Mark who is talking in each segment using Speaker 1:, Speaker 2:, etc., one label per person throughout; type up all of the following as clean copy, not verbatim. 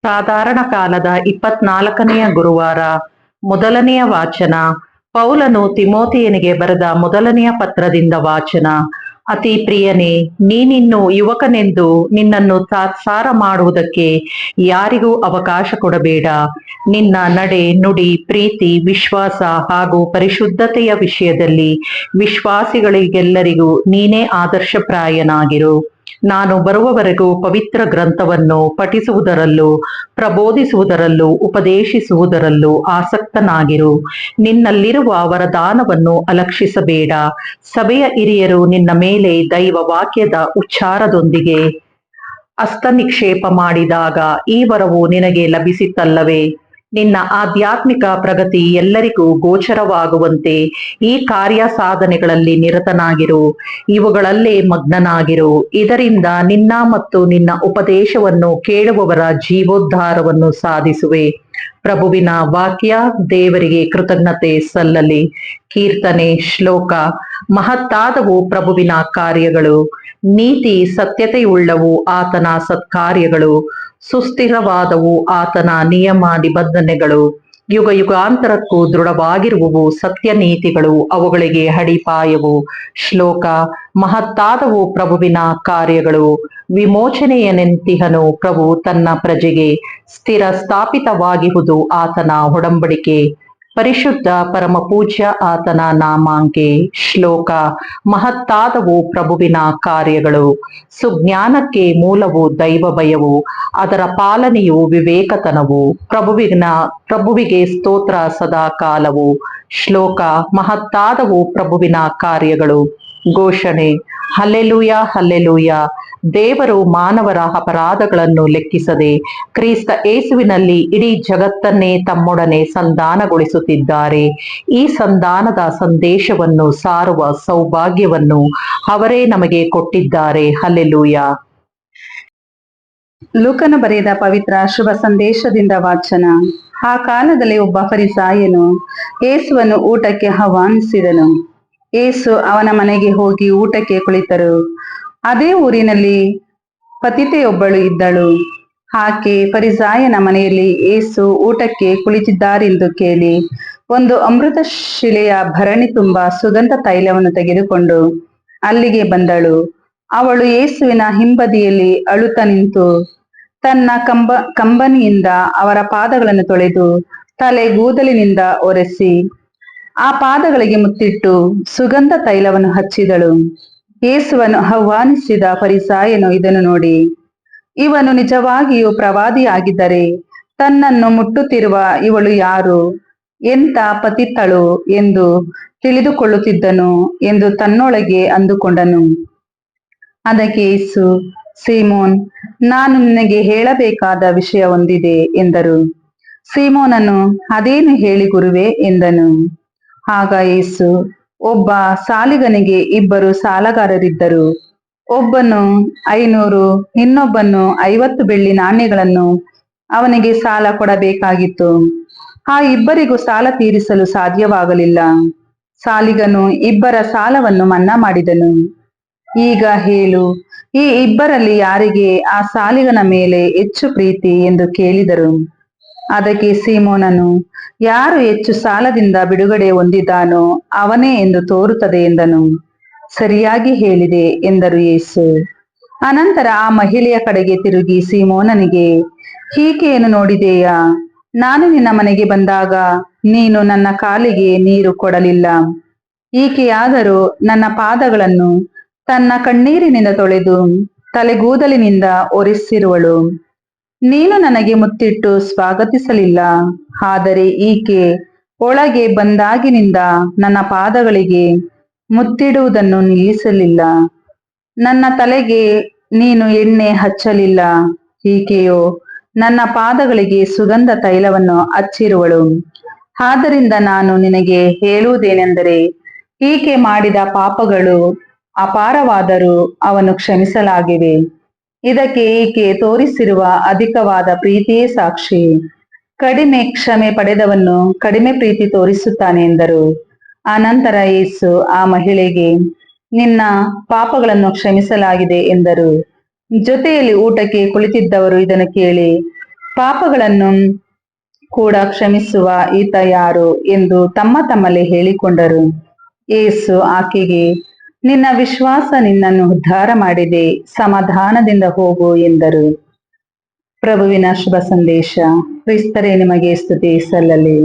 Speaker 1: ಸಾಧಾರಣ ಕಾಲದ 24ನೆಯ ಗುರುವಾರ. ಮೊದಲನೆಯ ವಾಚನ. ಪೌಲನು ತಿಮೋಥೆಯನಿಗೆ ಬರೆದ ಮೊದಲನೆಯ ಪತ್ರದಿಂದ ವಾಚನ. ಅತಿ ಪ್ರಿಯನೇ, ನೀನಿನ್ನು ಯುವಕನೆಂದು ನಿನ್ನನ್ನು ತಾತ್ಸಾರ ಮಾಡುವುದಕ್ಕೆ ಯಾರಿಗೂ ಅವಕಾಶ ಕೊಡಬೇಡ. ನಿನ್ನ ನಡೆ, ನುಡಿ, ಪ್ರೀತಿ, ವಿಶ್ವಾಸ ಹಾಗೂ ಪರಿಶುದ್ಧತೆಯ ವಿಷಯದಲ್ಲಿ ವಿಶ್ವಾಸಿಗಳಿಗೆಲ್ಲರಿಗೂ ನೀನೇ ಆದರ್ಶಪ್ರಾಯನಾಗಿರು. ನಾನು ಬರುವವರೆಗೂ ಪವಿತ್ರ ಗ್ರಂಥವನ್ನು ಪಠಿಸುವುದರಲ್ಲೂ ಪ್ರಬೋಧಿಸುವುದರಲ್ಲೂ ಉಪದೇಶಿಸುವುದರಲ್ಲೂ ಆಸಕ್ತನಾಗಿರು. ನಿನ್ನಲ್ಲಿರುವ ವರದಾನವನ್ನು ಅಲಕ್ಷಿಸಬೇಡ. ಸಭೆಯ ಹಿರಿಯರು ನಿನ್ನ ಮೇಲೆ ದೈವ ವಾಕ್ಯದ ಉಚ್ಚಾರದೊಂದಿಗೆ ಹಸ್ತನಿಕ್ಷೇಪ ಮಾಡಿದಾಗ ಈ ವರವು ನಿನಗೆ ಲಭಿಸಿತಲ್ಲವೇ? ನಿನ್ನ ಆಧ್ಯಾತ್ಮಿಕ ಪ್ರಗತಿ ಎಲ್ಲರಿಗೂ ಗೋಚರವಾಗುವಂತೆ ಈ ಕಾರ್ಯ ಸಾಧನೆಗಳಲ್ಲಿ ನಿರತನಾಗಿರು. ಇವುಗಳಲ್ಲೇ ಮಗ್ನನಾಗಿರು. ಇದರಿಂದ ನಿನ್ನ ಮತ್ತು ನಿನ್ನ ಉಪದೇಶವನ್ನು ಕೇಳುವವರ ಜೀವೋದ್ಧಾರವನ್ನು ಸಾಧಿಸುವೆ. ಪ್ರಭುವಿನ ವಾಕ್ಯ. ದೇವರಿಗೆ ಕೃತಜ್ಞತೆ ಸಲ್ಲಲಿ. ಕೀರ್ತನೆ. ಶ್ಲೋಕ. ಮಹತ್ತಾದವು ಪ್ರಭುವಿನ ಕಾರ್ಯಗಳು, ನೀತಿ ಸತ್ಯತೆಯುಳ್ಳವು ಆತನ ಸತ್ಕಾರ್ಯಗಳು, ಸುಸ್ಥಿರವಾದವು ಆತನ ನಿಯಮ ನಿಬಂಧನೆಗಳು, ಯುಗ ಯುಗಾಂತರಕ್ಕೂ ದೃಢವಾಗಿರುವವು ಸತ್ಯ ನೀತಿಗಳು ಅವುಗಳಿಗೆ ಅಡಿಪಾಯವು. ಶ್ಲೋಕ. ಮಹತ್ತಾದವು ಪ್ರಭುವಿನ ಕಾರ್ಯಗಳು, ವಿಮೋಚನೆಯನೆಂತಿಹನು ಪ್ರಭು ತನ್ನ ಪ್ರಜೆಗೆ, ಸ್ಥಿರ ಸ್ಥಾಪಿತವಾಗಿಹುದು ಆತನ ಒಡಂಬಡಿಕೆ, ಪರಿಶುದ್ಧ ಪರಮಪೂಜ್ಯ ಆತನ ನಾಮಾಂಕೆ. ಶ್ಲೋಕ. ಮಹತ್ತಾದವು ಪ್ರಭುವಿನ ಕಾರ್ಯಗಳು, ಸುಜ್ಞಾನಕ್ಕೆ ಮೂಲವು ದೈವ ಭಯವು, ಅದರ ಪಾಲನೆಯು ವಿವೇಕತನವು, ಪ್ರಭುವಿಗೆ ಸ್ತೋತ್ರ ಸದಾ ಕಾಲವು. ಶ್ಲೋಕ. ಮಹತ್ತಾದವು ಪ್ರಭುವಿನ ಕಾರ್ಯಗಳು. ಘೋಷಣೆ. Hallelujah, hallelujah. ದೇವರು ಮಾನವರ ಅಪರಾಧಗಳನ್ನು ಲೆಕ್ಕಿಸದೆ ಕ್ರಿಸ್ತ ಯೇಸುವಿನಲ್ಲಿ ಇಡೀ ಜಗತ್ತನ್ನೇ ತಮ್ಮೊಡನೆ ಸಂಧಾನಗೊಳಿಸುತ್ತಿದ್ದಾರೆ. ಈ ಸಂಧಾನದ ಸಂದೇಶವನ್ನು ಸಾರುವ ಸೌಭಾಗ್ಯವನ್ನು ಅವರೇ ನಮಗೆ ಕೊಟ್ಟಿದ್ದಾರೆ. ಹಲ್ಲೆಲೂಯ.
Speaker 2: ಲೂಕನ ಬರೆದ ಪವಿತ್ರ ಶುಭ ಸಂದೇಶದಿಂದ ವಾಚನ. ಆ ಕಾಲದಲ್ಲಿ ಒಬ್ಬ ಫರಿಸಾಯನು ಯೇಸುವನ್ನು ಊಟಕ್ಕೆ ಆಹ್ವಾನಿಸಿದನು. ಯೇಸು ಅವನ ಮನೆಗೆ ಹೋಗಿ ಊಟಕ್ಕೆ ಕುಳಿತರು. ಅದೇ ಊರಿನಲ್ಲಿ ಪತಿತೆಯೊಬ್ಬಳು ಇದ್ದಳು. ಆಕೆ ಫರಿಸಾಯನ ಮನೆಯಲ್ಲಿ ಯೇಸು ಊಟಕ್ಕೆ ಕುಳಿತಿದ್ದಾರೆಂದು ಕೇಳಿ ಒಂದು ಅಮೃತ ಶಿಲೆಯ ಭರಣಿ ತುಂಬಾ ಸುಗಂಧ ತೈಲವನ್ನು ತೆಗೆದುಕೊಂಡು ಅಲ್ಲಿಗೆ ಬಂದಳು. ಅವಳು ಯೇಸುವಿನ ಹಿಂಬದಿಯಲ್ಲಿ ಅಳುತ್ತಾ ನಿಂತು ತನ್ನ ಕಂಬನಿಯಿಂದ ಅವರ ಪಾದಗಳನ್ನು ತೊಳೆದು ತಲೆಗೂದಲಿನಿಂದ ಒರೆಸಿ ಆ ಪಾದಗಳಿಗೆ ಮುತ್ತಿಟ್ಟು ಸುಗಂಧ ತೈಲವನ್ನು ಹಚ್ಚಿದಳು. ಯೇಸುವನ್ನು ಆಹ್ವಾನಿಸಿದ ಫರಿಸಾಯನು ಇದನ್ನು ನೋಡಿ, ಇವನು ನಿಜವಾಗಿಯೂ ಪ್ರವಾದಿಯಾಗಿದ್ದರೆ ತನ್ನನ್ನು ಮುಟ್ಟುತ್ತಿರುವ ಇವಳು ಯಾರು, ಎಂಥ ಪತಿತಳು ಎಂದು ತಿಳಿದುಕೊಳ್ಳುತ್ತಿದ್ದನು ಎಂದು ತನ್ನೊಳಗೆ ಅಂದುಕೊಂಡನು. ಅದಕ್ಕೆ ಯೇಸು, ಸೀಮೋನ್, ನಾನು ನಿನಗೆ ಹೇಳಬೇಕಾದ ವಿಷಯ ಒಂದಿದೆ ಎಂದರು. ಸೀಮೋನನು, ಅದೇನು ಹೇಳಿ ಗುರುವೇ ಎಂದನು. ಆಗ ಯೇಸು, ಒಬ್ಬ ಸಾಲಿಗನಿಗೆ ಇಬ್ಬರು ಸಾಲಗಾರರಿದ್ದರು. ಒಬ್ಬನು 500, ಇನ್ನೊಬ್ಬನು 50 ಬೆಳ್ಳಿ ನಾಣ್ಯಗಳನ್ನು ಅವನಿಗೆ ಸಾಲ ಕೊಡಬೇಕಾಗಿತ್ತು. ಆ ಇಬ್ಬರಿಗೂ ಸಾಲ ತೀರಿಸಲು ಸಾಧ್ಯವಾಗಲಿಲ್ಲ. ಸಾಲಿಗನು ಇಬ್ಬರ ಸಾಲವನ್ನು ಮನ್ನಾ ಮಾಡಿದನು. ಈಗ ಹೇಳು, ಈ ಇಬ್ಬರಲ್ಲಿ ಯಾರಿಗೆ ಆ ಸಾಲಿಗನ ಮೇಲೆ ಹೆಚ್ಚು ಪ್ರೀತಿ ಎಂದು ಕೇಳಿದರು. ಅದಕ್ಕೆ ಸೀಮೋನನು, ಯಾರು ಹೆಚ್ಚು ಸಾಲದಿಂದ ಬಿಡುಗಡೆ ಹೊಂದಿದ್ದಾನೋ ಅವನೇ ಎಂದು ತೋರುತ್ತದೆ ಎಂದನು. ಸರಿಯಾಗಿ ಹೇಳಿದೆ ಎಂದರು ಯೇಸು. ಅನಂತರ ಆ ಮಹಿಳೆಯ ಕಡೆಗೆ ತಿರುಗಿ ಸೀಮೋನನಿಗೆ, ಈಕೆಯನ್ನು ನೋಡಿದೆಯಾ? ನಾನು ನಿನ್ನ ಮನೆಗೆ ಬಂದಾಗ ನೀನು ನನ್ನ ಕಾಲಿಗೆ ನೀರು ಕೊಡಲಿಲ್ಲ. ಈಕೆಯಾದರೂ ನನ್ನ ಪಾದಗಳನ್ನು ತನ್ನ ಕಣ್ಣೀರಿನಿಂದ ತೊಳೆದು ತಲೆಗೂದಲಿನಿಂದ ಒರೆಸಿರುವಳು. ನೀನು ನನಗೆ ಮುತ್ತಿಟ್ಟು ಸ್ವಾಗತಿಸಲಿಲ್ಲ. ಆದರೆ ಈಕೆ ಒಳಗೆ ಬಂದಾಗಿನಿಂದ ನನ್ನ ಪಾದಗಳಿಗೆ ಮುತ್ತಿಡುವುದನ್ನು ನಿಲ್ಲಿಸಲಿಲ್ಲ. ನನ್ನ ತಲೆಗೆ ನೀನು ಎಣ್ಣೆ ಹಚ್ಚಲಿಲ್ಲ. ಈಕೆಯೋ ನನ್ನ ಪಾದಗಳಿಗೆ ಸುಗಂಧ ತೈಲವನ್ನು ಹಚ್ಚಿರುವಳು. ಆದ್ದರಿಂದ ನಾನು ನಿನಗೆ ಹೇಳುವುದೇನೆಂದರೆ, ಈಕೆ ಮಾಡಿದ ಪಾಪಗಳು ಅಪಾರವಾದರೂ ಅವನ್ನು ಕ್ಷಮಿಸಲಾಗಿವೆ. ಇದಕ್ಕೆ ಈಕೆ ತೋರಿಸಿರುವ ಅಧಿಕವಾದ ಪ್ರೀತಿಯೇ ಸಾಕ್ಷಿ. ಕಡಿಮೆ ಕ್ಷಮೆ ಪಡೆದವನು ಕಡಿಮೆ ಪ್ರೀತಿ ತೋರಿಸುತ್ತಾನೆ ಎಂದರು. ಅನಂತರ ಯೇಸು ಆ ಮಹಿಳೆಗೆ, ನಿನ್ನ ಪಾಪಗಳನ್ನು ಕ್ಷಮಿಸಲಾಗಿದೆ ಎಂದರು. ಜೊತೆಯಲ್ಲಿ ಊಟಕ್ಕೆ ಕುಳಿತಿದ್ದವರು ಇದನ್ನು ಕೇಳಿ ಪಾಪಗಳನ್ನು ಕೂಡ ಕ್ಷಮಿಸುವ ಈತ ಯಾರು ಎಂದು ತಮ್ಮಲ್ಲಿ ಹೇಳಿಕೊಂಡರು. ಯೇಸು ಆಕೆಗೆ, ನಿನ್ನ ವಿಶ್ವಾಸ ನಿನ್ನನ್ನು ಉದ್ಧಾರ ಮಾಡಿದೆ, ಸಮಾಧಾನದಿಂದ ಹೋಗು ಎಂದರು. ಪ್ರಭುವಿನ ಶುಭ ಸಂದೇಶ. ಕ್ರಿಸ್ತರೇ ನಿಮಗೆ ಸ್ತುತಿ ಸಲ್ಲಲಿ.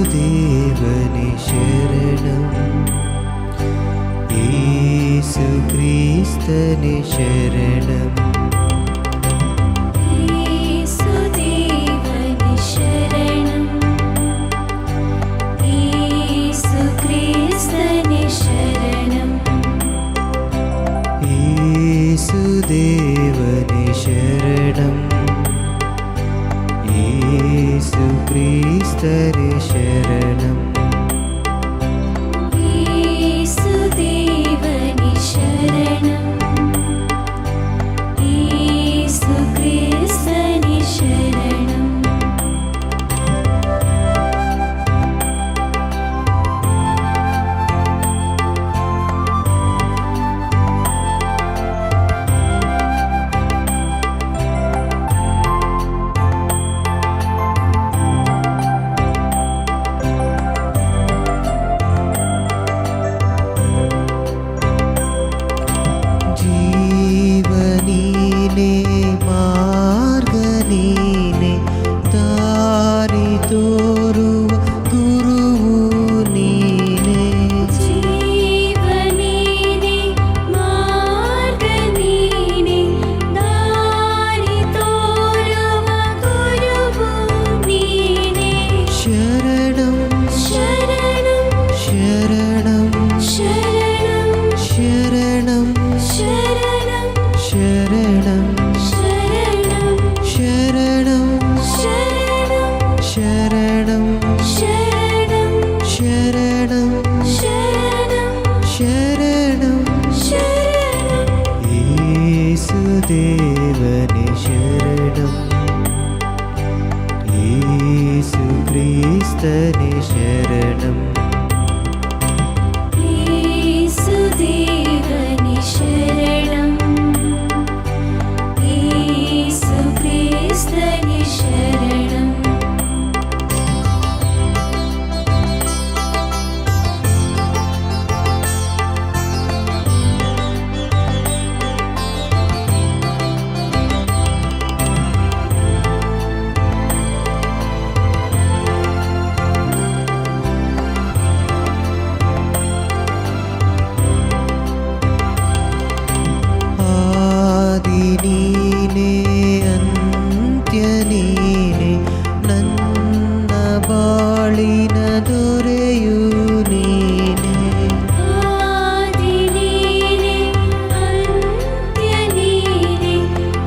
Speaker 3: യേശുദേവനെ ശരണം, യേശുക്രിസ്തനെ ശരണം,
Speaker 4: യേശുദേവനെ ശരണം, യേശുക്രിസ്തനെ ശരണം,
Speaker 3: യേശുദേവനെ ശരണം, യേശുക്രിസ്തനെ ശരണം,
Speaker 4: യേശുദേവനെ ശരണം, യേശുക്രിസ്തനെ ശരണം.
Speaker 3: ജീവനീനെ മാർഗനീനെ ದಾರಿ ತೋರುವ ಗುರುವು ನೀನೆ,
Speaker 4: ಜೀವನೀನೆ ಮಾರ್ಗನೀನೆ ದಾರಿ ತೋರುವ ಗುರುವು ನೀನೆ.
Speaker 3: ಶರಣಂ
Speaker 4: ಶರಣಂ
Speaker 3: ಶರಣಂ
Speaker 4: ಶರಣಂ
Speaker 3: ಶರಣಂ
Speaker 4: ಶರಣಂ
Speaker 3: ಶರಣಂ
Speaker 4: ಶರಣಂ
Speaker 3: ಶರಣಂ
Speaker 4: ಶರಣಂ
Speaker 3: ಶರಣಂ
Speaker 4: ಶರಣಂ
Speaker 3: ಶರಣಂ
Speaker 4: ಶರಣಂ
Speaker 3: ಶರಣಂ
Speaker 4: ಶರಣಂ.
Speaker 3: യേശുദേവനെ ശരണം, യേശുക്രിസ്തനെ ശരണം,
Speaker 4: യേശുദേവനെ ശരണം, യേശുക്രിസ്തനെ ശരണം.
Speaker 3: ಆದಿ ನೀನೆ ಅಂತ್ಯ ನೀನೆ, ನನ್ನ ಬಾಳಿನ ದೊರೆಯು ನೀನೆ,
Speaker 4: ಆದಿ ನೀನೆ ಅಂತ್ಯ ನೀನೆ,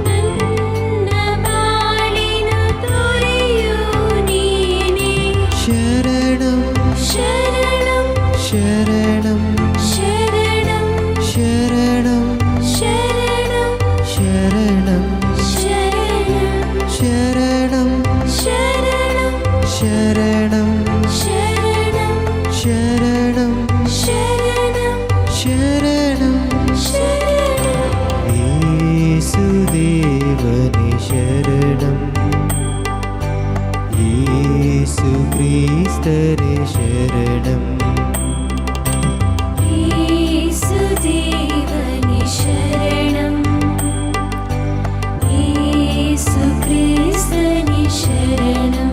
Speaker 4: ನನ್ನ ಬಾಳಿನ ದೊರೆಯು ನೀನೆ.
Speaker 3: ಶರಣಂ
Speaker 4: ಶರಣಂ
Speaker 3: ಶರಣಂ
Speaker 4: ಶರಣಂ
Speaker 3: ಶರಣಂ
Speaker 4: ಶರಣಂ
Speaker 3: ಶರಣಂ
Speaker 4: ಶರಣಂ
Speaker 3: ಶರಣಂ
Speaker 4: ಶರಣಂ
Speaker 3: ಶರಣಂ
Speaker 4: ಶರಣಂ
Speaker 3: ಶರಣಂ
Speaker 4: ಶರಣಂ
Speaker 3: ಶರಣಂ
Speaker 4: ಶರಣಂ.
Speaker 3: യേശുദേവനെ ശരണം, യേശുക്രിസ്തനെ ശരണം,
Speaker 4: യേശുദേവനെ ശരണം, യേശുക്രിസ്തനെ ശരണം.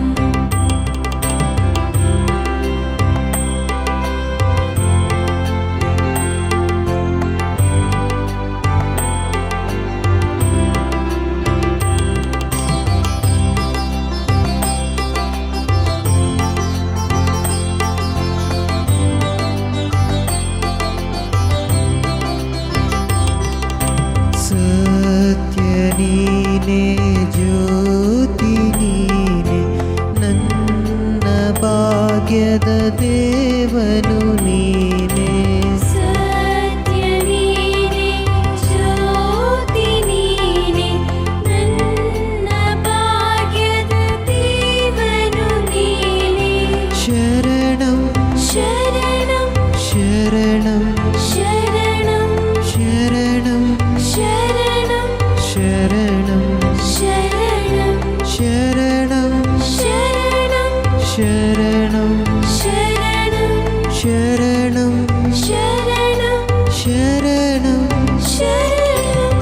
Speaker 3: शरणं
Speaker 4: शरणं
Speaker 3: शरणं
Speaker 4: शरणं
Speaker 3: शरणं
Speaker 4: शरणं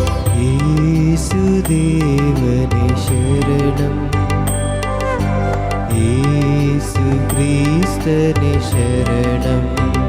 Speaker 3: येसुदेवने शरणं येसुक्रिस्तने शरणं